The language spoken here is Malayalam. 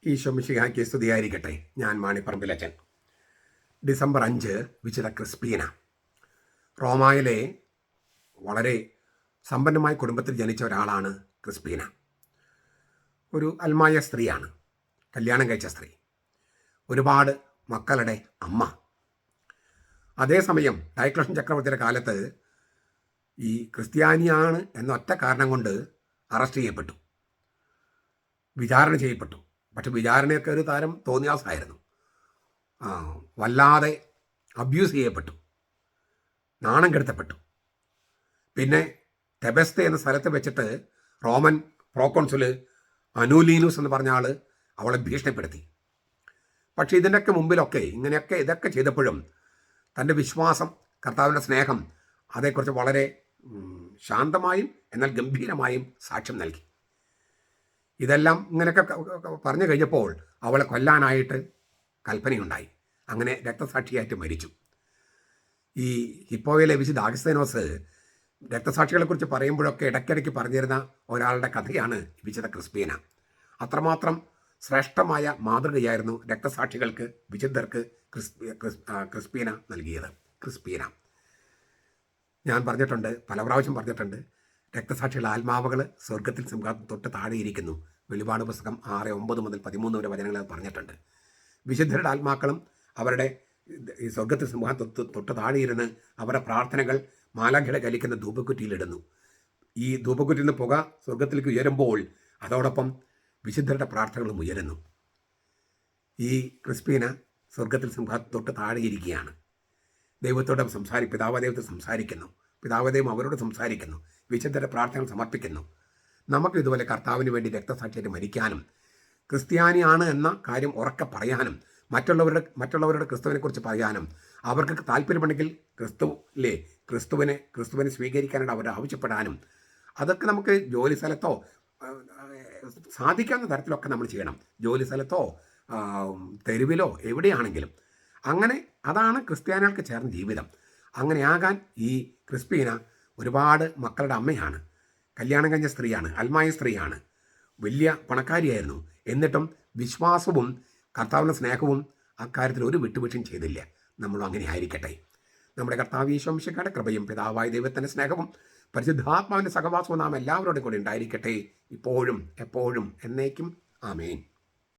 ഈശോ മിശിഹായ്ക്ക് സ്തുതിയായിരിക്കട്ടെ. ഞാൻ മാണിപ്പറമ്പിലച്ചൻ. ഡിസംബർ 5 വിശുദ്ധ ക്രിസ്പീന. റോമായിലെ വളരെ സമ്പന്നമായ കുടുംബത്തിൽ ജനിച്ച ഒരാളാണ് ക്രിസ്പീന. ഒരു അൽമായ സ്ത്രീയാണ്, കല്യാണം കഴിച്ച സ്ത്രീ, ഒരുപാട് മക്കളുടെ അമ്മ. അതേസമയം ഡയക്ലഷ്യൻ ചക്രവർത്തിയുടെ കാലത്ത് ഈ ക്രിസ്ത്യാനിയാണ് എന്ന ഒറ്റ കാരണം കൊണ്ട് അറസ്റ്റ് ചെയ്യപ്പെട്ടു, വിചാരണ ചെയ്യപ്പെട്ടു. പക്ഷെ വിചാരണയൊക്കെ ഒരു താരം തോന്നിയാസായിരുന്നു. വല്ലാതെ അബ്യൂസ് ചെയ്യപ്പെട്ടു, നാണം കെടുത്തപ്പെട്ടു. പിന്നെ തെബസ്തെ എന്ന സ്ഥലത്ത് വെച്ചിട്ട് റോമൻ പ്രോകോൺസുല് അനൂലീനൂസ് എന്ന് പറഞ്ഞ ആൾ അവളെ ഭീഷണിപ്പെടുത്തി. പക്ഷെ ഇതിൻ്റെയൊക്കെ മുമ്പിലൊക്കെ ഇതൊക്കെ ചെയ്തപ്പോഴും തൻ്റെ വിശ്വാസം, കർത്താവിൻ്റെ സ്നേഹം, അതേക്കുറിച്ച് വളരെ ശാന്തമായും എന്നാൽ ഗംഭീരമായും സാക്ഷ്യം നൽകി. ഇതെല്ലാം ഇങ്ങനെയൊക്കെ പറഞ്ഞു കഴിഞ്ഞപ്പോൾ അവളെ കൊല്ലാനായിട്ട് കൽപ്പനയുണ്ടായി. അങ്ങനെ രക്തസാക്ഷിയായിട്ട് മരിച്ചു. ഈ ഹിപ്പോയിലെ വിശുദ്ധ അഗസ്തീനോസ് രക്തസാക്ഷികളെക്കുറിച്ച് പറയുമ്പോഴൊക്കെ ഇടയ്ക്കിടയ്ക്ക് പറഞ്ഞിരുന്ന ഒരാളുടെ കഥയാണ് വിശുദ്ധ ക്രിസ്പീന. അത്രമാത്രം ശ്രേഷ്ഠമായ മാതൃകയായിരുന്നു രക്തസാക്ഷികൾക്ക്, വിശുദ്ധർക്ക് ക്രിസ്പീന നൽകിയത്. ക്രിസ്പീന ഞാൻ പറഞ്ഞിട്ടുണ്ട്, പല പ്രാവശ്യം പറഞ്ഞിട്ടുണ്ട്, രക്തസാക്ഷികളുടെ ആത്മാവുകൾ സ്വർഗത്തിൽ സിംഹാസനം തൊട്ട് താഴെയിരിക്കുന്നു. വെളിപാട് പുസ്തകം 6:9 മുതൽ 13 വരെ വചനങ്ങൾ പറഞ്ഞിട്ടുണ്ട്. വിശുദ്ധരുടെ ആത്മാക്കളും അവരുടെ ഈ സ്വർഗത്തിൽ സിംഹാസനം തൊട്ട് താഴെയിരുന്ന് അവരുടെ പ്രാർത്ഥനകൾ മാലാഖയുടെ കലിക്കുന്ന ധൂപക്കുറ്റിയിലിടുന്നു. ഈ ധൂപക്കുറ്റിയിൽ നിന്ന് പുക സ്വർഗത്തിലേക്ക് ഉയരുമ്പോൾ അതോടൊപ്പം വിശുദ്ധരുടെ പ്രാർത്ഥനകളും ഉയരുന്നു. ഈ ക്രിസ്പീന സ്വർഗത്തിൽ സിംഹാസനം തൊട്ട് താഴെയിരിക്കുകയാണ്. ദൈവത്തോടെ പിതാവദൈവത്തിൽ സംസാരിക്കുന്നു, പിതാവദൈവം അവരോട് സംസാരിക്കുന്നു, വിശുദ്ധരുടെ പ്രാർത്ഥനകൾ സമർപ്പിക്കുന്നു. നമുക്ക് ഇതുപോലെ കർത്താവിന് വേണ്ടി രക്തസാക്ഷിയായിട്ട് മരിക്കാനും ക്രിസ്ത്യാനിയാണ് എന്ന കാര്യം ഉറക്കെ പറയാനും മറ്റുള്ളവരുടെ ക്രിസ്തുവിനെക്കുറിച്ച് പറയാനും അവർക്ക് താല്പര്യമുണ്ടെങ്കിൽ ക്രിസ്തുവിനെ സ്വീകരിക്കാനായിട്ട് അവർ ആവശ്യപ്പെടാനും അതൊക്കെ നമുക്ക് ജോലി സ്ഥലത്തോ സാധിക്കാവുന്ന തരത്തിലൊക്കെ നമ്മൾ ചെയ്യണം. ജോലി സ്ഥലത്തോ തെരുവിലോ എവിടെയാണെങ്കിലും അങ്ങനെ അതാണ് ക്രിസ്ത്യാനികൾക്ക് ചേർന്ന ജീവിതം. അങ്ങനെയാകാൻ ഈ ക്രിസ്പീന ഒരുപാട് മക്കളുടെ അമ്മയാണ്, കല്യാണം കഴിഞ്ഞ സ്ത്രീയാണ്, അൽമായ സ്ത്രീയാണ്, വലിയ പണക്കാരിയായിരുന്നു. എന്നിട്ടും വിശ്വാസവും കർത്താവിൻ്റെ സ്നേഹവും അക്കാര്യത്തിൽ ഒരു വിട്ടുവീഴ്ചയും ചെയ്തില്ല. നമ്മളും അങ്ങനെ ആയിരിക്കട്ടെ. നമ്മുടെ കർത്താവ് ഈശോ മിശിഹായുടെ കൃപയും പിതാവായ ദൈവത്തിൻ്റെ സ്നേഹവും പരിശുദ്ധാത്മാവിൻ്റെ സഹവാസവും നാം എല്ലാവരോടും കൂടി ഉണ്ടായിരിക്കട്ടെ, ഇപ്പോഴും എപ്പോഴും എന്നേക്കും. ആമേൻ.